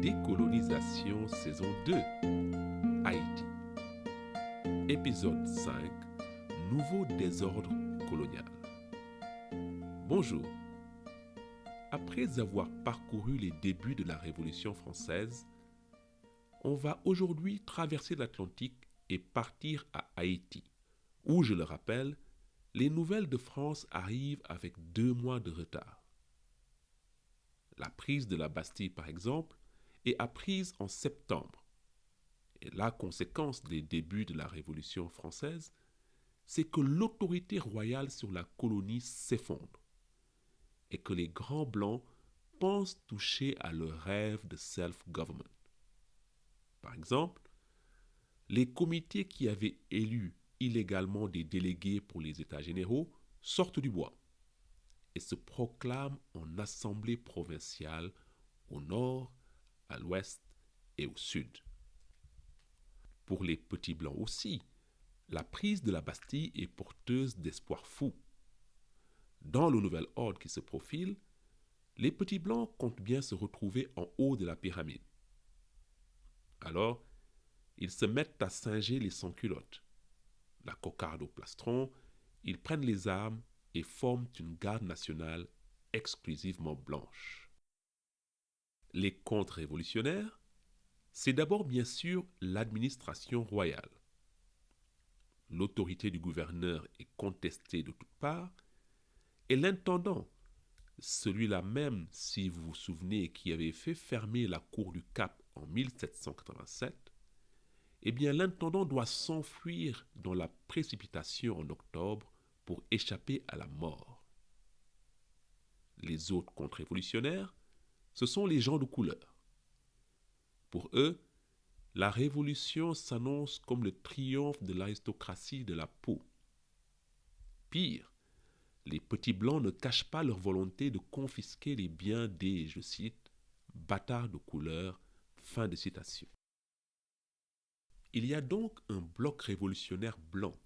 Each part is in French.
Décolonisation saison 2, Haïti. Épisode 5, Nouveau désordre colonial. Bonjour. Après avoir parcouru les débuts de la Révolution française, on va aujourd'hui traverser l'Atlantique et partir à Haïti, où, je le rappelle, les nouvelles de France arrivent avec 2 mois de retard. La prise de la Bastille, par exemple, est apprise en septembre. Et la conséquence des débuts de la Révolution française, c'est que l'autorité royale sur la colonie s'effondre et que les grands blancs pensent toucher à leur rêve de self-government. Par exemple, les comités qui avaient élu illégalement des délégués pour les États généraux sortent du bois et se proclament en assemblée provinciale au nord, à l'ouest et au sud. Pour les petits blancs aussi, la prise de la Bastille est porteuse d'espoirs fous. Dans le nouvel ordre qui se profile, les petits blancs comptent bien se retrouver en haut de la pyramide. Alors, ils se mettent à singer les sans-culottes. La cocarde au plastron, ils prennent les armes et forment une garde nationale exclusivement blanche. Les contre-révolutionnaires, c'est d'abord bien sûr l'administration royale. L'autorité du gouverneur est contestée de toutes parts, et l'intendant, celui-là même, si vous vous souvenez, qui avait fait fermer la cour du Cap en 1787, eh bien l'intendant doit s'enfuir dans la précipitation en octobre pour échapper à la mort. Les autres contre-révolutionnaires, ce sont les gens de couleur. Pour eux, la révolution s'annonce comme le triomphe de l'aristocratie de la peau. Pire, les petits blancs ne cachent pas leur volonté de confisquer les biens des, je cite, bâtards de couleur. Fin de citation. Il y a donc un bloc révolutionnaire blanc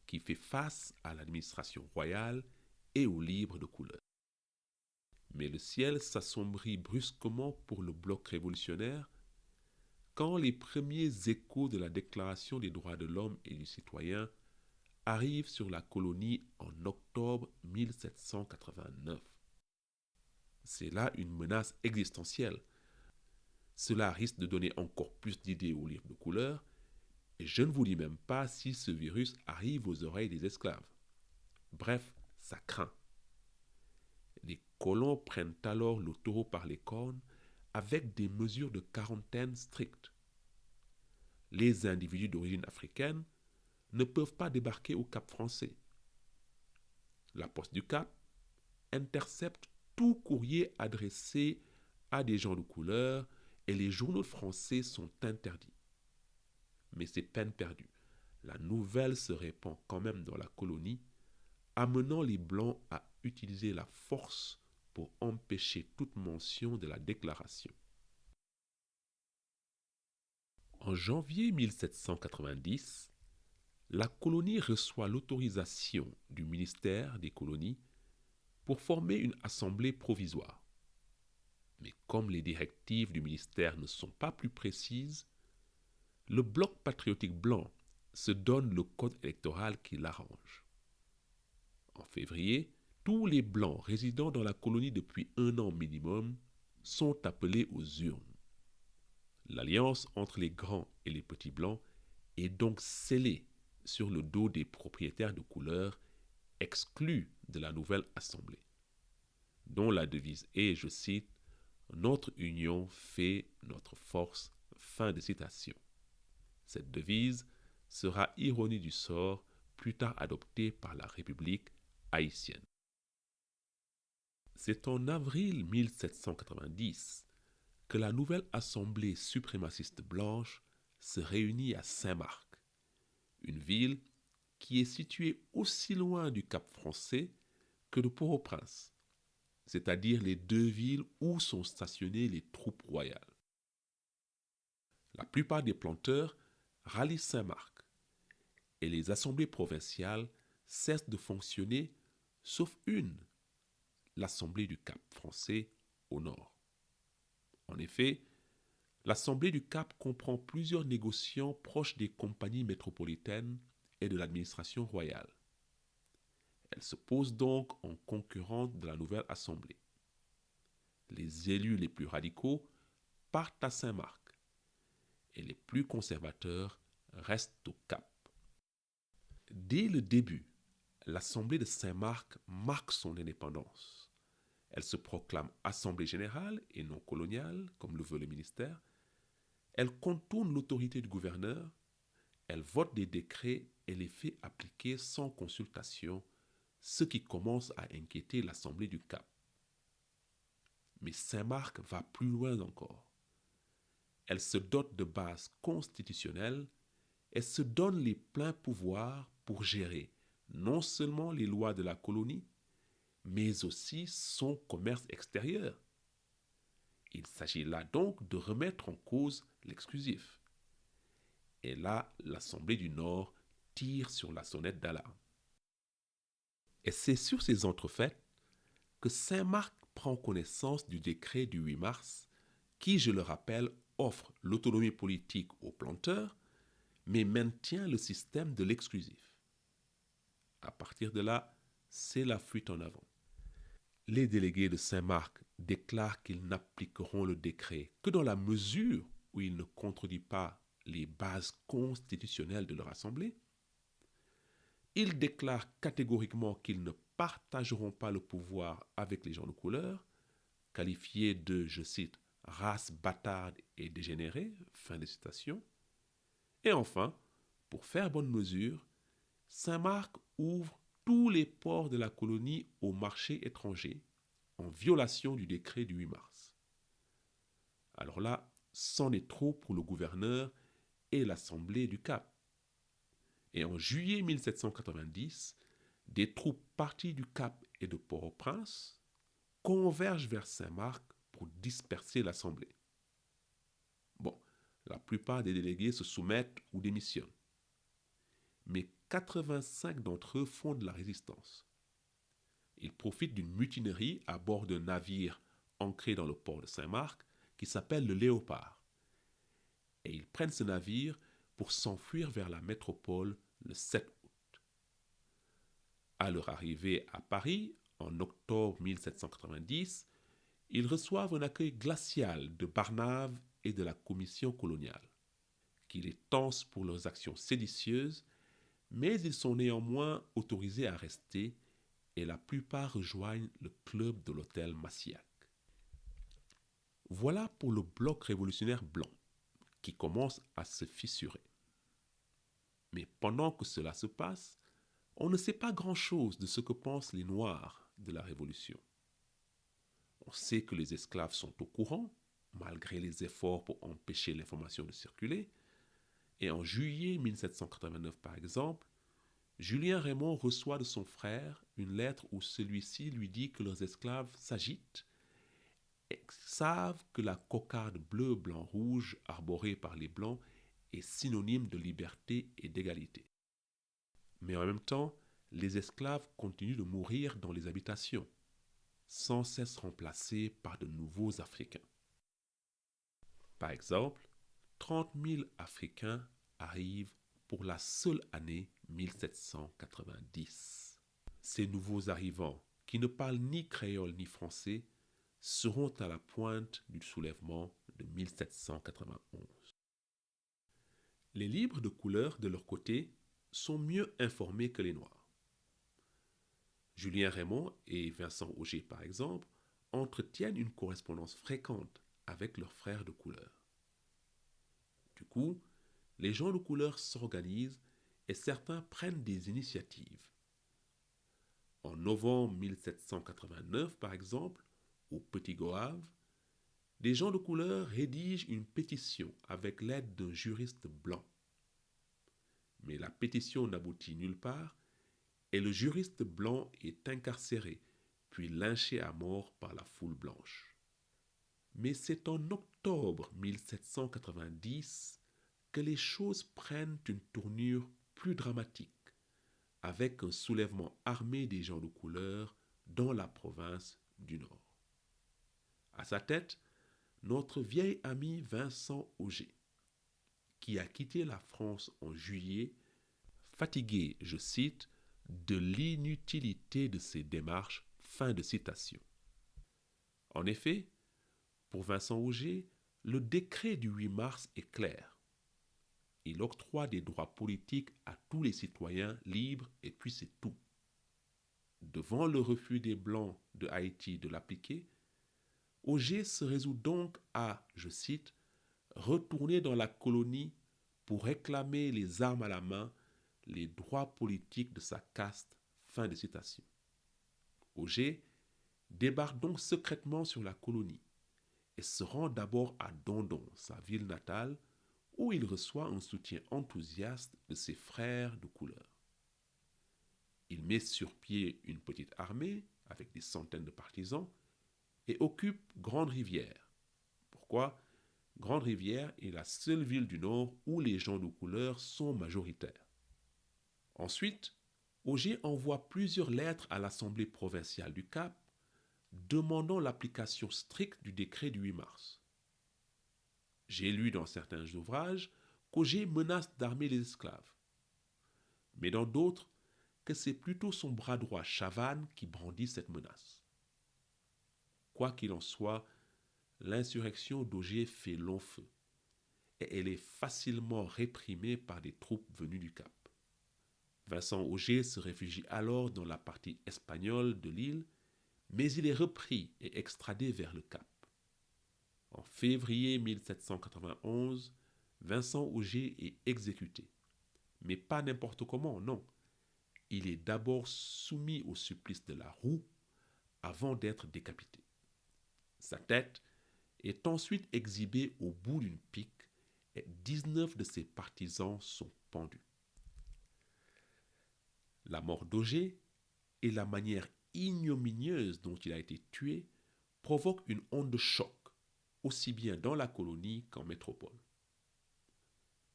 qui fait face à l'administration royale et aux libres de couleur. Mais le ciel s'assombrit brusquement pour le bloc révolutionnaire quand les premiers échos de la Déclaration des droits de l'homme et du citoyen arrivent sur la colonie en octobre 1789. C'est là une menace existentielle. Cela risque de donner encore plus d'idées aux livres de couleur, et je ne vous dis même pas si ce virus arrive aux oreilles des esclaves. Bref, ça craint. Les colons prennent alors le taureau par les cornes avec des mesures de quarantaine strictes. Les individus d'origine africaine ne peuvent pas débarquer au Cap français. La poste du Cap intercepte tout courrier adressé à des gens de couleur et les journaux français sont interdits. Mais c'est peine perdue. La nouvelle se répand quand même dans la colonie, amenant les Blancs à utiliser la force pour empêcher toute mention de la déclaration. En janvier 1790, la colonie reçoit l'autorisation du ministère des colonies pour former une assemblée provisoire. Mais comme les directives du ministère ne sont pas plus précises, le bloc patriotique blanc se donne le code électoral qui l'arrange. En février, tous les blancs résidant dans la colonie depuis 1 an minimum sont appelés aux urnes. L'alliance entre les grands et les petits blancs est donc scellée sur le dos des propriétaires de couleur exclus de la nouvelle assemblée, dont la devise est, je cite, « Notre union fait notre force ». Fin de citation. Cette devise sera, ironie du sort, plus tard adoptée par la République haïtienne. C'est en avril 1790 que la nouvelle assemblée suprémaciste blanche se réunit à Saint-Marc, une ville qui est située aussi loin du Cap français que de Port-au-Prince, c'est-à-dire les 2 villes où sont stationnées les troupes royales. La plupart des planteurs rallient Saint-Marc et les assemblées provinciales cessent de fonctionner, sauf une, l'assemblée du Cap français au nord. En effet, L'Assemblée du Cap comprend plusieurs négociants proches des compagnies métropolitaines et de l'administration royale. Elle se pose donc en concurrente de la nouvelle Assemblée. Les élus les plus radicaux partent à Saint-Marc et les plus conservateurs restent au Cap. Dès le début, l'Assemblée de Saint-Marc marque son indépendance. Elle se proclame Assemblée générale et non coloniale, comme le veut le ministère. Elle contourne l'autorité du gouverneur, elle vote des décrets et les fait appliquer sans consultation, ce qui commence à inquiéter l'Assemblée du Cap. Mais Saint-Marc va plus loin encore. Elle se dote de bases constitutionnelles et se donne les pleins pouvoirs pour gérer non seulement les lois de la colonie, mais aussi son commerce extérieur. Il s'agit là donc de remettre en cause l'exclusif. Et là, l'Assemblée du Nord tire sur la sonnette d'alarme. Et c'est sur ces entrefaites que Saint-Marc prend connaissance du décret du 8 mars qui, je le rappelle, offre l'autonomie politique aux planteurs, mais maintient le système de l'exclusif. À partir de là, c'est la fuite en avant. Les délégués de Saint-Marc déclarent qu'ils n'appliqueront le décret que dans la mesure où il ne contredit pas les bases constitutionnelles de leur assemblée. Ils déclarent catégoriquement qu'ils ne partageront pas le pouvoir avec les gens de couleur, qualifiés de, je cite, race bâtarde et dégénérée, fin de citation. Et enfin, pour faire bonne mesure, Saint-Marc ouvre tous les ports de la colonie au marché étranger, en violation du décret du 8 mars. Alors là, c'en est trop pour le gouverneur et l'Assemblée du Cap. Et en juillet 1790, des troupes parties du Cap et de Port-au-Prince convergent vers Saint-Marc pour disperser l'Assemblée. Bon, la plupart des délégués se soumettent ou démissionnent. Mais 85 d'entre eux fondent la résistance. Ils profitent d'une mutinerie à bord d'un navire ancré dans le port de Saint-Marc qui s'appelle le Léopard. Et ils prennent ce navire pour s'enfuir vers la métropole le 7 août. À leur arrivée à Paris, en octobre 1790, ils reçoivent un accueil glacial de Barnave et de la commission coloniale, qui les tense pour leurs actions séditieuses, mais ils sont néanmoins autorisés à rester et la plupart rejoignent le club de l'hôtel Massiac. Voilà pour le bloc révolutionnaire blanc, qui commence à se fissurer. Mais pendant que cela se passe, on ne sait pas grand-chose de ce que pensent les Noirs de la Révolution. On sait que les esclaves sont au courant, malgré les efforts pour empêcher l'information de circuler, et en juillet 1789 par exemple, Julien Raymond reçoit de son frère une lettre où celui-ci lui dit que leurs esclaves s'agitent et savent que la cocarde bleu, blanc, rouge arborée par les Blancs est synonyme de liberté et d'égalité. Mais en même temps, les esclaves continuent de mourir dans les habitations, sans cesse remplacés par de nouveaux Africains. Par exemple, 30 000 Africains arrivent pour la seule année 1790. Ces nouveaux arrivants, qui ne parlent ni créole ni français, seront à la pointe du soulèvement de 1791. Les libres de couleur, de leur côté, sont mieux informés que les Noirs. Julien Raymond et Vincent Auger, par exemple, entretiennent une correspondance fréquente avec leurs frères de couleur. Du coup, les gens de couleur s'organisent et certains prennent des initiatives. En novembre 1789, par exemple, au Petit Goâve, des gens de couleur rédigent une pétition avec l'aide d'un juriste blanc. Mais la pétition n'aboutit nulle part et le juriste blanc est incarcéré, puis lynché à mort par la foule blanche. Mais c'est en octobre 1790 que les choses prennent une tournure plus dramatique, avec un soulèvement armé des gens de couleur dans la province du Nord. À sa tête, notre vieil ami Vincent Auger, qui a quitté la France en juillet, fatigué, je cite, de l'inutilité de ses démarches. Fin de citation. En effet, pour Vincent Auger, le décret du 8 mars est clair. Il octroie des droits politiques à tous les citoyens libres et puis c'est tout. Devant le refus des Blancs de Haïti de l'appliquer, Auger se résout donc à, je cite, retourner dans la colonie pour réclamer les armes à la main les droits politiques de sa caste. Fin de citation. Auger débarque donc secrètement sur la colonie et se rend d'abord à Dondon, sa ville natale, où il reçoit un soutien enthousiaste de ses frères de couleur. Il met sur pied une petite armée avec des centaines de partisans et occupe Grande-Rivière. Pourquoi ? Grande-Rivière est la seule ville du Nord où les gens de couleur sont majoritaires. Ensuite, Auger envoie plusieurs lettres à l'Assemblée provinciale du Cap demandant l'application stricte du décret du 8 mars. J'ai lu dans certains ouvrages qu'Auger menace d'armer les esclaves, mais dans d'autres que c'est plutôt son bras droit Chavannes qui brandit cette menace. Quoi qu'il en soit, l'insurrection d'Auger fait long feu et elle est facilement réprimée par des troupes venues du Cap. Vincent Auger se réfugie alors dans la partie espagnole de l'île, mais il est repris et extradé vers le Cap. En février 1791, Vincent Auger est exécuté. Mais pas n'importe comment, non. Il est d'abord soumis au supplice de la roue avant d'être décapité. Sa tête est ensuite exhibée au bout d'une pique et 19 de ses partisans sont pendus. La mort d'Auger et la manière ignominieuse dont il a été tué provoquent une onde de choc, aussi bien dans la colonie qu'en métropole.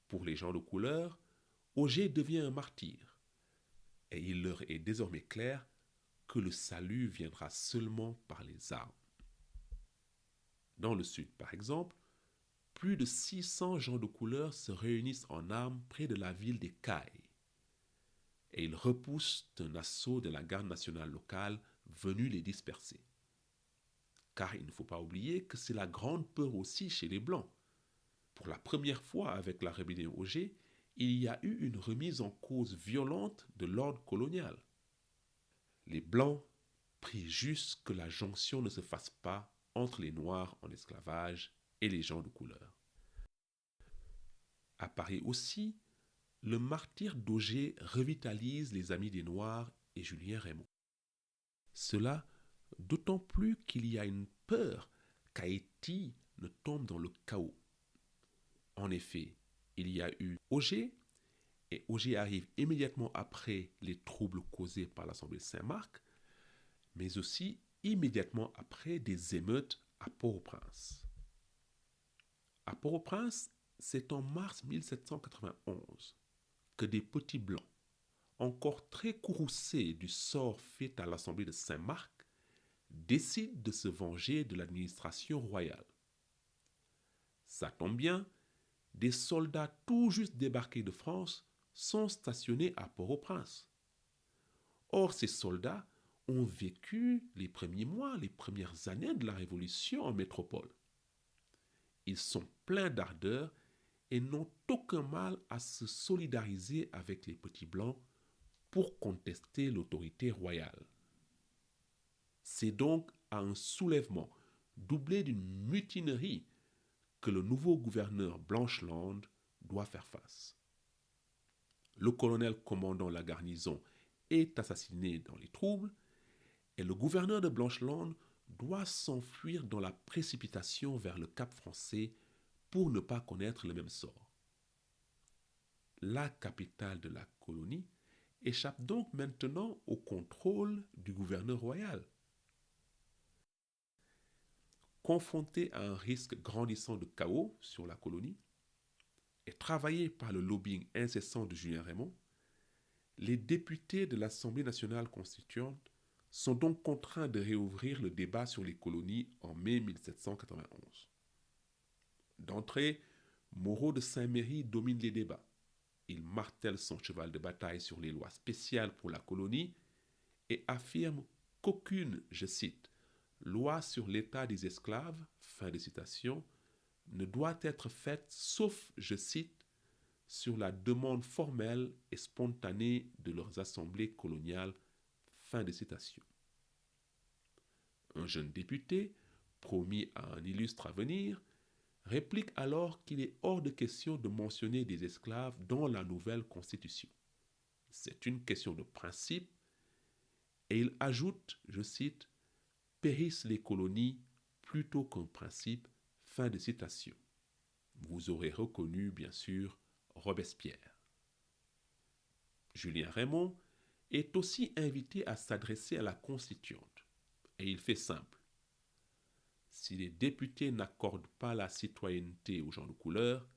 Pour les gens de couleur, Auger devient un martyr, et il leur est désormais clair que le salut viendra seulement par les armes. Dans le sud, par exemple, plus de 600 gens de couleur se réunissent en armes près de la ville des Cayes, et ils repoussent un assaut de la garde nationale locale venue les disperser. Car il ne faut pas oublier que c'est la grande peur aussi chez les Blancs. Pour la première fois avec la rébellion Auger, il y a eu une remise en cause violente de l'ordre colonial. Les Blancs prient juste que la jonction ne se fasse pas entre les Noirs en esclavage et les gens de couleur. Apparaît aussi le martyre d'Auger revitalise les amis des Noirs et Julien Raymond. Cela d'autant plus qu'il y a une peur qu'Haïti ne tombe dans le chaos. En effet, il y a eu Auger, et Auger arrive immédiatement après les troubles causés par l'Assemblée de Saint-Marc, mais aussi immédiatement après des émeutes à Port-au-Prince. À Port-au-Prince, c'est en mars 1791 que des petits blancs, encore très courroucés du sort fait à l'Assemblée de Saint-Marc, décident de se venger de l'administration royale. Ça tombe bien, des soldats tout juste débarqués de France sont stationnés à Port-au-Prince. Or, ces soldats ont vécu les premiers mois, les premières années de la Révolution en métropole. Ils sont pleins d'ardeur et n'ont aucun mal à se solidariser avec les petits blancs pour contester l'autorité royale. C'est donc à un soulèvement doublé d'une mutinerie que le nouveau gouverneur Blancheland doit faire face. Le colonel commandant la garnison est assassiné dans les troubles et le gouverneur de Blancheland doit s'enfuir dans la précipitation vers le Cap français pour ne pas connaître le même sort. La capitale de la colonie échappe donc maintenant au contrôle du gouverneur royal. Confronté à un risque grandissant de chaos sur la colonie et travaillé par le lobbying incessant de Julien Raymond, les députés de l'Assemblée nationale constituante sont donc contraints de réouvrir le débat sur les colonies en mai 1791. D'entrée, Moreau de Saint-Méry domine les débats. Il martèle son cheval de bataille sur les lois spéciales pour la colonie et affirme qu'aucune, je cite, loi sur l'état des esclaves, fin de citation, ne doit être faite sauf, je cite, sur la demande formelle et spontanée de leurs assemblées coloniales, fin de citation. Un jeune député, promis à un illustre avenir, réplique alors qu'il est hors de question de mentionner des esclaves dans la nouvelle constitution. C'est une question de principe, et il ajoute, je cite, périssent les colonies plutôt qu'un principe, fin de citation. Vous aurez reconnu, bien sûr, Robespierre. Julien Raymond est aussi invité à s'adresser à la constituante, et il fait simple. Si les députés n'accordent pas la citoyenneté aux gens de couleur,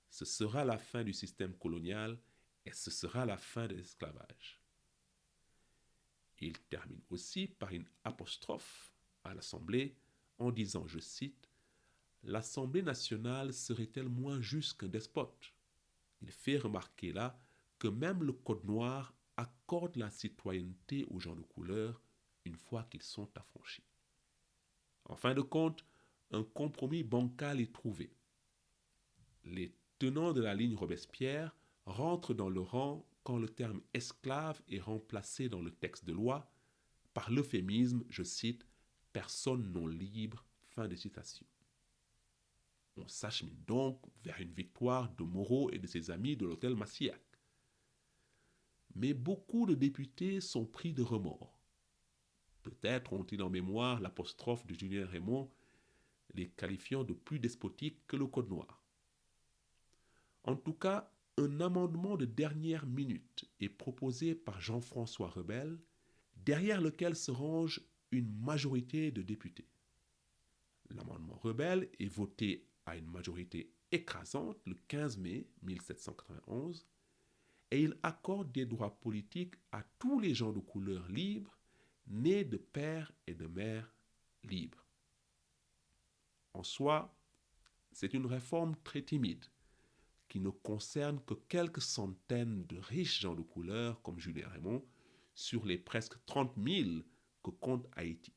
ce sera la fin du système colonial et ce sera la fin de l'esclavage. Il termine aussi par une apostrophe à l'Assemblée en disant, je cite, « L'Assemblée nationale serait-elle moins juste qu'un despote ?» Il fait remarquer là que même le Code noir accorde la citoyenneté aux gens de couleur une fois qu'ils sont affranchis. En fin de compte, un compromis bancal est trouvé. Les tenants de la ligne Robespierre rentrent dans le rang quand le terme esclave est remplacé dans le texte de loi par l'euphémisme, je cite, personne non libre, fin de citation. On s'achemine donc vers une victoire de Moreau et de ses amis de l'hôtel Massiac. Mais beaucoup de députés sont pris de remords. Peut-être ont-ils en mémoire l'apostrophe de Julien Raymond, les qualifiant de plus despotiques que le Code noir. En tout cas, un amendement de dernière minute est proposé par Jean-François Rebel, derrière lequel se range une majorité de députés. L'amendement Rebel est voté à une majorité écrasante le 15 mai 1791 et il accorde des droits politiques à tous les gens de couleur libres nés de père et de mère libres. En soi, c'est une réforme très timide qui ne concerne que quelques centaines de riches gens de couleur comme Julien Raymond sur les presque 30 000 que compte Haïti.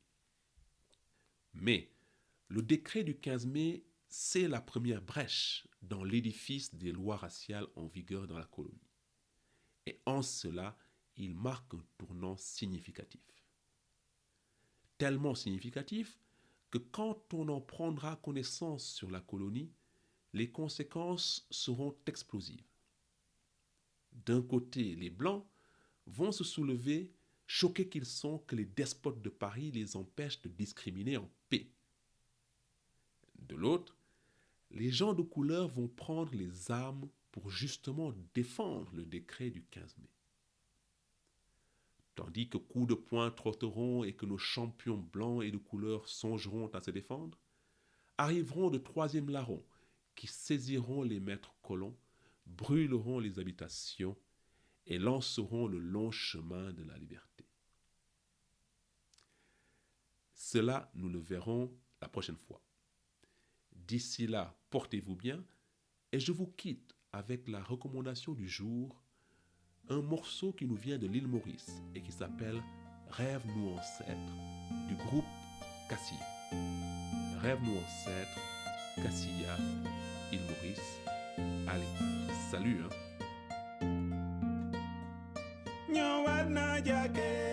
Mais le décret du 15 mai, c'est la première brèche dans l'édifice des lois raciales en vigueur dans la colonie. Et en cela, il marque un tournant significatif. Tellement significatif que quand on en prendra connaissance sur la colonie, les conséquences seront explosives. D'un côté, les Blancs vont se soulever, choqués qu'ils sont que les despotes de Paris les empêchent de discriminer en paix. De l'autre, les gens de couleur vont prendre les armes pour justement défendre le décret du 15 mai. Tandis que coups de poing trotteront et que nos champions blancs et de couleur songeront à se défendre, arriveront de troisième larrons qui saisiront les maîtres colons, brûleront les habitations et lanceront le long chemin de la liberté. Cela, nous le verrons la prochaine fois. D'ici là, portez-vous bien et je vous quitte avec la recommandation du jour, un morceau qui nous vient de l'île Maurice et qui s'appelle Rêve-nous ancêtres du groupe Cassia. Rêve-nous ancêtres, Cassia, île Maurice. Allez, salut hein. Nyawad na jake